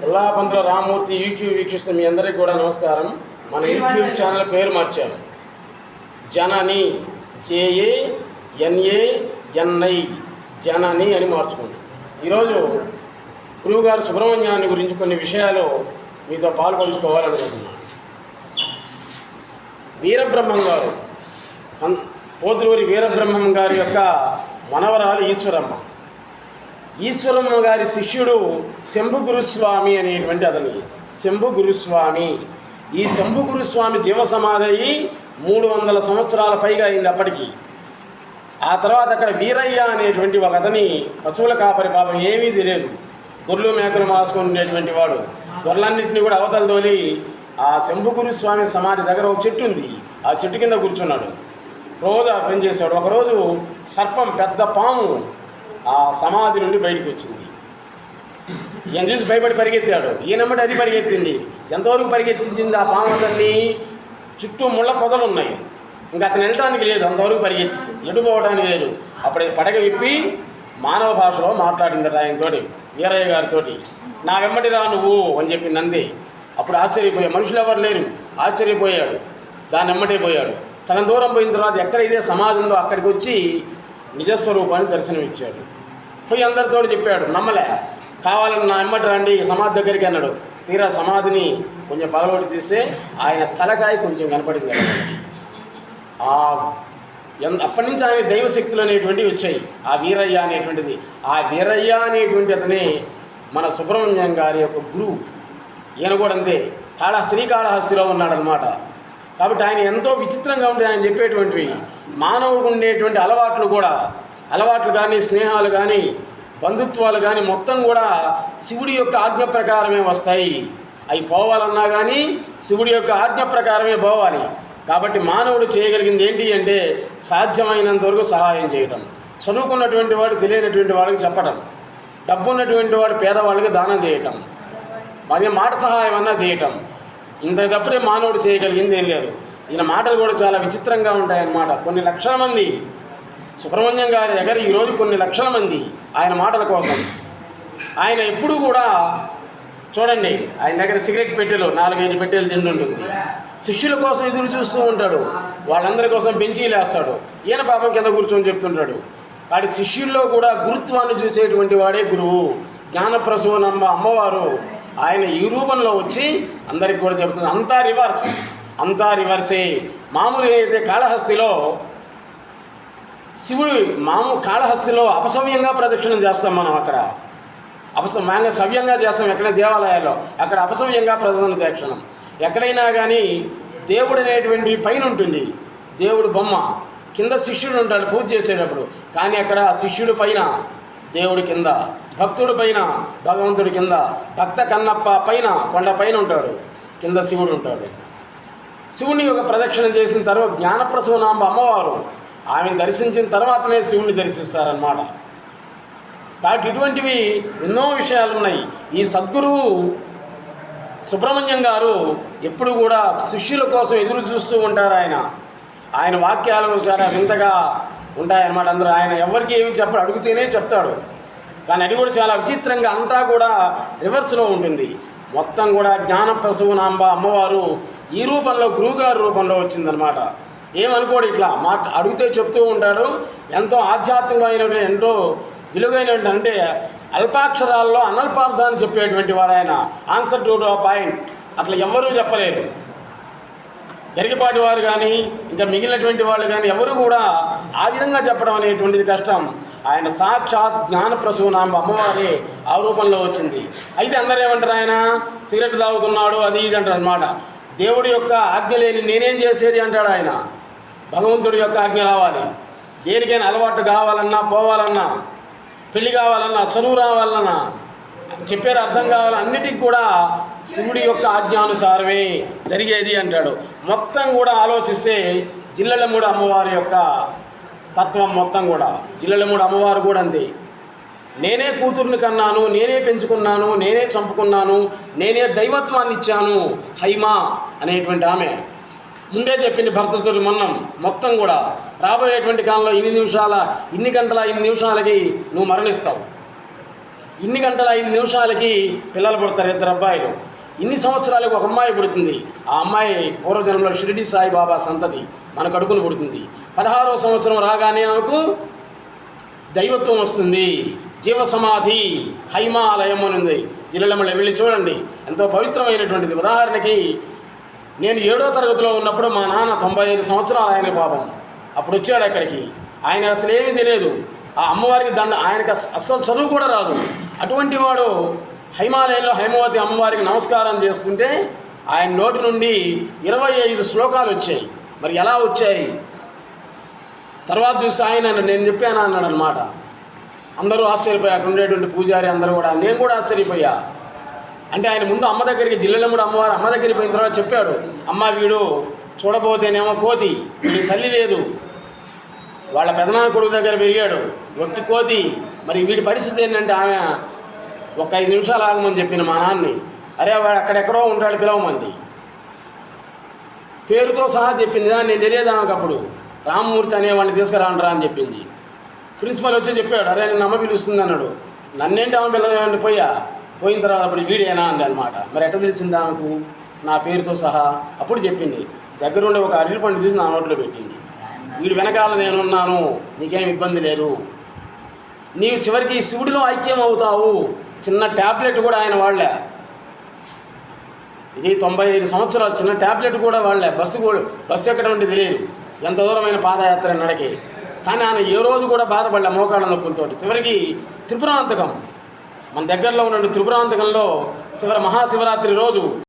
Ullapantula Ramamurthy YouTube వీక్షిస్తున్న మీ అందరికీ కూడా నమస్కారం. మన యూట్యూబ్ ఛానల్ పేరు మార్చాము, జనని JANANI జనని అని మార్చుకోండి. ఈరోజు గురువుగారు సుబ్రహ్మణ్యాన్ని గురించి కొన్ని విషయాలు మీతో పాల్పంచుకోవాలనుకుంటున్నాను. వీరబ్రహ్మం గారు, పోతులూరి వీరబ్రహ్మం గారి యొక్క మనవరాలు ఈశ్వరమ్మ గారి శిష్యుడు శంభు గురుస్వామి అనేటువంటి అతని శంభు గురుస్వామి. ఈ శంభు గురుస్వామి జీవ సమాధి అయ్యి 300 సంవత్సరాల పైగా అయింది అప్పటికి. ఆ తర్వాత అక్కడ వీరయ్య అనేటువంటి ఒక అతని పశువుల కాపరి, పాపం ఏమీ తెలియదు, గొర్రెలు మేకలు మాసుకొని ఉండేటువంటి వాడు. గొర్రెలన్నింటినీ కూడా అవతల తోలి ఆ శంభు గురుస్వామి సమాధి దగ్గర ఒక చెట్టు ఉంది, ఆ చెట్టు కింద కూర్చున్నాడు. రోజు ఆ పని చేశాడు. ఒకరోజు సర్పం, పెద్ద పాము ఆ సమాధి నుండి బయటకు వచ్చింది. ఈయన చూసి భయపడి పరిగెత్తాడు. ఈయనమ్మటి అది పరిగెత్తింది. ఎంతవరకు పరిగెత్తించింది ఆ పాము అతన్ని? చుట్టూ ముళ్ళ పొదలు ఉన్నాయి, ఇంకా అతను వెళ్ళడానికి లేదు, అంతవరకు పరిగెత్తించింది, ఎడుపోవడానికి లేదు. అప్పుడు పడగ విప్పి మానవ భాషలో మాట్లాడిందట ఆయనతోటి, వీరయ్య గారితో. నా వెంబడి రా నువ్వు అని చెప్పి నంది. అప్పుడు ఆశ్చర్యపోయాడు, మనుషులు ఎవరు లేరు, ఆశ్చర్యపోయాడు, దాని వెంబడే పోయాడు. సగం దూరం పోయిన తర్వాత ఎక్కడ ఇదే సమాధి ఉందో అక్కడికి వచ్చి నిజస్వరూపాన్ని దర్శనమిచ్చాడు. పోయి అందరితో చెప్పాడు, నమ్మలే, కావాలని నా వెంబడి రండి సమాధి దగ్గరికి అన్నాడు. తీరా సమాధిని కొంచెం పగలబడి తీస్తే ఆయన తలకాయ కొంచెం కనపడింది. అప్పటి నుంచి ఆయన దైవశక్తులు అనేటువంటివి వచ్చాయి. ఆ వీరయ్య అనేటువంటిది, ఆ వీరయ్య అనేటువంటి అతనే మన సుబ్రహ్మణ్యం గారి యొక్క గురువు. ఈయన కూడా అంతే, శ్రీకాళహస్తిలో ఉన్నాడనమాట. కాబట్టి ఆయన ఎంతో విచిత్రంగా ఉంటే ఆయన చెప్పేటువంటివి మానవుడికి ఉండేటువంటి అలవాట్లు కానీ, స్నేహాలు కానీ, బంధుత్వాలు కానీ మొత్తం కూడా శివుడి యొక్క ఆజ్ఞ ప్రకారమే వస్తాయి. అవి పోవాలన్నా కానీ శివుడి యొక్క ఆజ్ఞ ప్రకారమే పోవాలి. కాబట్టి మానవుడు చేయగలిగింది ఏంటి అంటే సాధ్యమైనంత వరకు సహాయం చేయటం, చదువుకున్నటువంటి వాడు తెలియనటువంటి వాడికి చెప్పటం, డబ్బు ఉన్నటువంటి వాడు పేదవాళ్ళకి దానం చేయటం, మరి మాట సహాయం అన్నా చేయటం. ఇంత తప్పుడే మానవుడు చేయగలిగింది ఏం లేదు. ఈయన మాటలు కూడా చాలా విచిత్రంగా ఉంటాయన్నమాట. కొన్ని లక్షల మంది సుబ్రహ్మణ్యం గారి దగ్గర ఈరోజు కొన్ని లక్షల మంది ఆయన మాటల కోసం. ఆయన ఎప్పుడూ కూడా చూడండి, ఆయన దగ్గర సిగరెట్ పెట్టెలు 4-5 పెట్టెలు తింటుంటుంది. శిష్యుల కోసం ఎదురు చూస్తూ ఉంటాడు, వాళ్ళందరి కోసం బెంచీలు వేస్తాడు. ఈయన పాపం కింద కూర్చొని చెప్తుంటాడు. వాడి శిష్యుల్లో కూడా గురుత్వాన్ని చూసేటువంటి వాడే గురువు. జ్ఞానప్రసూనమ్మ అమ్మవారు ఆయన ఈ రూపంలో వచ్చి అందరికి కూడా చెబుతుంది. అంతా రివర్సే. మామూలుగా అయితే కాళహస్తిలో శివుడు కాళహస్తిలో అపసవ్యంగా ప్రదక్షిణం చేస్తాం మనం. అక్కడ సవ్యంగా చేస్తాం ఎక్కడ దేవాలయాల్లో, అక్కడ అపసవ్యంగా ప్రదక్షిణం. ఎక్కడైనా కానీ దేవుడు అనేటువంటి పైన ఉంటుంది, దేవుడు బొమ్మ కింద శిష్యుడు ఉంటాడు పూజ చేసేటప్పుడు. కానీ అక్కడ శిష్యుడు పైన దేవుడి కింద, భక్తుడి పైన భగవంతుడి కింద, భక్త కన్నప్ప పైన కొండ పైన ఉంటాడు, కింద శివుడు ఉంటాడు. శివుని ఒక ప్రదక్షిణ చేసిన తర్వాత జ్ఞానప్రసూనాంబ అమ్మవారు ఆమెను దర్శించిన తర్వాతనే శివుణ్ణి దర్శిస్తారన్నమాట. కాబట్టి ఇటువంటివి ఎన్నో విషయాలు ఉన్నాయి. ఈ సద్గురువు సుబ్రహ్మణ్యం గారు ఎప్పుడు కూడా శిష్యుల కోసం ఎదురు చూస్తూ ఉంటారు. ఆయన వాక్యాలు చాలా వింతగా ఉంటాయన్నమాట. అందరూ ఆయన ఎవరికి ఏమి చెప్పడు, అడిగితేనే చెప్తాడు. కానీ అది కూడా చాలా విచిత్రంగా అంతా కూడా రివర్స్లో ఉంటుంది. మొత్తం కూడా జ్ఞానప్రసూనాంబ అమ్మవారు ఈ రూపంలో గురువుగారి రూపంలో వచ్చిందనమాట. ఏమనుకోడు, ఇట్లా అడిగితే చెప్తూ ఉంటాడు. ఎంతో ఆధ్యాత్మికమైనటువంటి, ఎంతో విలువైనటువంటి, అంటే అల్పాక్షరాల్లో అనల్పార్థాన్ని చెప్పేటువంటి వాడు ఆయన. ఆన్సర్ టు పాయింట్ అట్లా ఎవ్వరూ చెప్పలేరు. గరికపాటి వారు కానీ ఇంకా మిగిలినటువంటి వాళ్ళు కానీ ఎవరు కూడా ఆ విధంగా చెప్పడం అనేటువంటిది కష్టం. ఆయన సాక్షాత్ జ్ఞానప్రసూనాంబ అమ్మవారే ఆ రూపంలో వచ్చింది. అయితే అందరూ ఏమంటారు, ఆయన సిగరెట్ తాగుతున్నాడు అది ఇది అంటారు అనమాట. దేవుడి యొక్క ఆజ్ఞ లేని నేనేం చేసేది అంటాడు ఆయన. భగవంతుడి యొక్క ఆజ్ఞ రావాలి. దేనికైనా అలవాటు కావాలన్నా, పోవాలన్నా, పెళ్లి కావాలన్నా, చదువు రావాలన్నా, చెప్పేది అర్థం కావాలన్నా, అన్నిటికి కూడా శివుడి యొక్క ఆజ్ఞానుసారమే జరిగేది అంటాడు. మొత్తం కూడా ఆలోచిస్తే జిల్లెలమూడి అమ్మవారి యొక్క తత్వం మొత్తం కూడా, జిల్లెలమూడి అమ్మవారు కూడా అంతే. నేనే కూతుర్ని కన్నాను, నేనే పెంచుకున్నాను, నేనే చంపుకున్నాను, నేనే దైవత్వాన్ని ఇచ్చాను హైమా అనేటువంటి ఆమె. ముందే చెప్పింది భర్తతో మొత్తం కూడా రాబోయేటువంటి కాలంలో ఇన్ని గంటల 5 నిమిషాలకి నువ్వు మరణిస్తావు, ఇన్ని గంటల 5 నిమిషాలకి పిల్లలు పుడతారు, 2 అబ్బాయిలు, ఇన్ని సంవత్సరాలకు ఒక అమ్మాయి పుడుతుంది. ఆ అమ్మాయి పూర్వజన్మలో షిరిడి సాయిబాబా సంతతి మన కడుపును పుడుతుంది. 16వ సంవత్సరం రాగానే ఆమెకు దైవత్వం వస్తుంది. జీవ సమాధి హైమాలయం అని ఉంది, జిల్లెలమళ్ళ వెళ్ళి చూడండి, ఎంతో పవిత్రమైనటువంటిది. ఉదాహరణకి నేను 7వ తరగతిలో ఉన్నప్పుడు మా నాన్న 95 సంవత్సరాలు ఆయన పాపం అప్పుడు వచ్చాడు అక్కడికి. ఆయన అసలు ఏమీ తెలియదు, ఆ అమ్మవారికి ఆయనకు అస్సలు చదువు కూడా రాదు. అటువంటి వాడు హైమాలయంలో హైమవతి అమ్మవారికి నమస్కారం చేస్తుంటే ఆయన నోటి నుండి 25 శ్లోకాలు వచ్చాయి. మరి ఎలా వచ్చాయి తర్వాత చూసి ఆయన నేను చెప్పాను అన్నాడు అనమాట. అందరూ ఆశ్చర్యపోయా, అక్కడ ఉండేటువంటి పూజారి అందరూ కూడా, నేను కూడా ఆశ్చర్యపోయా. అంటే ఆయన ముందు అమ్మ దగ్గరికి, జిల్లెలమ్ముడు అమ్మవారు అమ్మ దగ్గరికి పోయిన తర్వాత చెప్పాడు, అమ్మ వీడు చూడబోతేనేమో కోతి, వీడి తల్లి లేదు, వాళ్ళ పెదనాన్న కొడుకు దగ్గర పెరిగాడు, ఒట్టి కోతి, మరి వీడి పరిస్థితి ఏంటంటే ఆమె ఒక 5 నిమిషాలు ఆగమని చెప్పిన మా నాన్నని. అరే వాడు అక్కడెక్కడో ఉంటాడు, పిలవమంది, పేరుతో సహా చెప్పింది. నేను తెలియదు ఆమెకు అప్పుడు. రామ్మూర్తి అనేవాడిని తీసుకురాండ్రా అని చెప్పింది. ప్రిన్సిపల్ వచ్చి చెప్పాడు, అరే నేను అమ్మ పిలుస్తుంది అన్నాడు. నన్నేంటి ఆమె పిల్లలు పోయిన తర్వాత అప్పుడు వీడేనా అంది అనమాట. మరి ఎట్ట తెలిసింది ఆమెకు నా పేరుతో సహా? అప్పుడు చెప్పింది, దగ్గరుండి ఒక అరటి పండు తీసి నా నోట్లో పెట్టింది, వీడు వెనకాల నేనున్నాను, నీకేం ఇబ్బంది లేదు, నీవు చివరికి శివుడిలో ఐక్యం అవుతావు. చిన్న ట్యాబ్లెట్ కూడా ఆయన వాడలే, ఇది 95 సంవత్సరాలు, చిన్న ట్యాబ్లెట్ కూడా వాడలే. బస్సు ఎక్కడం అంటే తెలియదు, ఎంత దూరమైన పాదయాత్ర నడకే. కానీ ఆయన ఏ రోజు కూడా బాధపడలే మోకాళ్ళ నొప్పులతో. చివరికి త్రిపురాంతకం, మన దగ్గరలో ఉన్న త్రిపురాంతకంలో మహాశివరాత్రి రోజు